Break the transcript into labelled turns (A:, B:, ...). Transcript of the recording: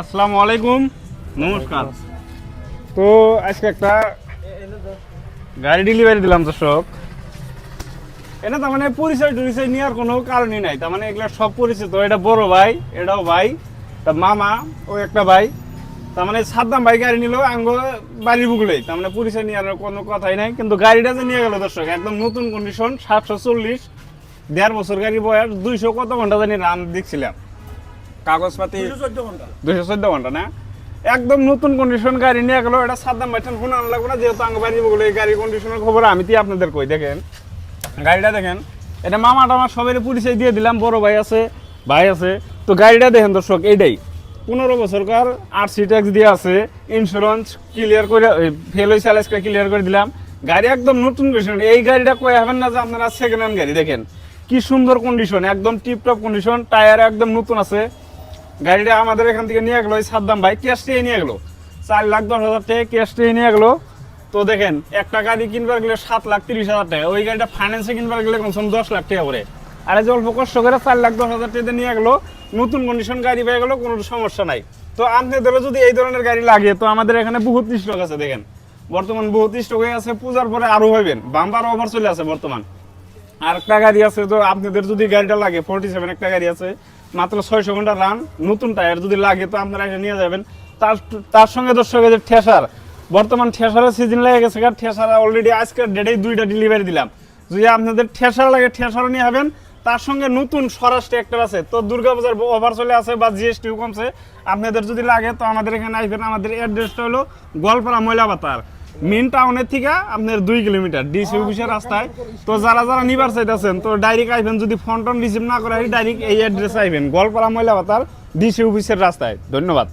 A: আসসালামু আলাইকুম, নমস্কার। তো আজকে একটা গাড়ি ডেলিভারি দিলাম দর্শক। এটা তার মানে পরিচয় টরিচয় নেওয়ার কোনো কারণই নাই, তার মানে এগুলা সব পরিচিত। এটা বড় ভাই, এটাও ভাই, তা মামা ও একটা ভাই। তার মানে সাদ্দাম ভাই গাড়ি নিল আঙ্গ বাড়ির বুকলেই, তার মানে পরিচয় নেওয়ার কোনো কথাই নাই। কিন্তু গাড়িটা যে নিয়ে গেল দর্শক, একদম নতুন কন্ডিশন, 740, 1.5 বছর গাড়ি বয়স, 200 কত ঘন্টা জানি রান দেখছিলাম, কাগজপাতি 214 ঘন্টা না, একদম নতুন কন্ডিশন গাড়ি নিয়ে গেল। এটা সাদ্দাম ভাই ফোন আনলা না, যেহেতু আঙ্গ বাড়ির বলে এই গাড়ির কন্ডিশনের খবর আমি তো আপনাদের কই। দেখেন গাড়িটা, দেখেন এটা মামা টামা সবাই পরিচয় দিয়ে দিলাম, বড় ভাই আছে, ভাই আছে। তো গাড়িটা দেখেন দর্শক, এইটাই 15 বছরকার আরসি ট্যাক্স দিয়ে আছে, ইন্স্যুরেন্স ক্লিয়ার করে, ফেল হয়েছে আলাইসকা ক্লিয়ার করে দিলাম। গাড়ি একদম নতুন কন্ডিশন। এই গাড়িটা কয়ে হবেন না যে আপনারা সেকেন্ড হ্যান্ড গাড়ি। দেখেন কি সুন্দর কন্ডিশন, একদম টিপটপ কন্ডিশন, টায়ার একদম নতুন আছে। গাড়িটা আমাদের এখান থেকে নিয়ে গেলো সাদ্দাম ভাই, ক্যাশ দিয়ে নিয়ে গেলো, 4,10,000 টাকা ক্যাশ দিয়ে নিয়ে গেলো। তো দেখেন একটা গাড়ি কিনবার গেলে 7,30,000 টাকা, ওই গাড়িটা ফাইন্যান্সে কিনবার গেলে কমসে কম 10 লাখ টাকা করে। আর এই যে অল্প কষ্ট করে 4,10,000 টাকা নিয়ে গেলো, নতুন কন্ডিশন গাড়ি পেয়ে গেলো, কোনো সমস্যা নাই। তো আপনাদেরও যদি এই ধরনের গাড়ি লাগে, তো আমাদের এখানে বহুত স্টক আছে। দেখেন বর্তমান বহুত স্টক হয়ে আছে, পূজার পরে আরো হইবেন, বাম্পার অফার চলে আছে বর্তমান। আর একটা গাড়ি আছে, তো আপনাদের যদি গাড়িটা লাগে 47 একটা গাড়ি আছে, মাত্র 600 ঘন্টা রান, নতুন টায়ার যদি লাগে তো আপনারা এটা নিয়ে যাবেন। তার সঙ্গে দর্শকের যে ঠেসার, বর্তমান ঠেসারের সিজন লেগে গেছে, ঠেসার অলরেডি আজকের ডেটেই 2টা ডেলিভারি দিলাম। যদি আপনাদের ঠেসার লাগে ঠেসারও নিয়ে হবেন। তার সঙ্গে নতুন স্বরাজ ট্র্যাক্টর আছে, তো দুর্গাপূজার অফার চলে আছে বা জিএসটিও কমছে। আপনাদের যদি লাগে তো আমাদের এখানে আসবেন। আমাদের অ্যাড্রেসটা হলো গোয়ালপাড়া ময়লাবাতার মেন টাউনের থেকে আপনার 2 কিলোমিটার ডিসি অফিসের রাস্তায়। তো যারা যারা নিবার চাইতেছেন তো ডাইরেক্ট আইবেন, যদি ফোন টোন রিসিভ না করে ডাইরেক্ট এই অ্যাড্রেসে আইবেন, গোয়ালপাড়া ময়লাবাতার ডিসি অফিসের রাস্তায়। ধন্যবাদ।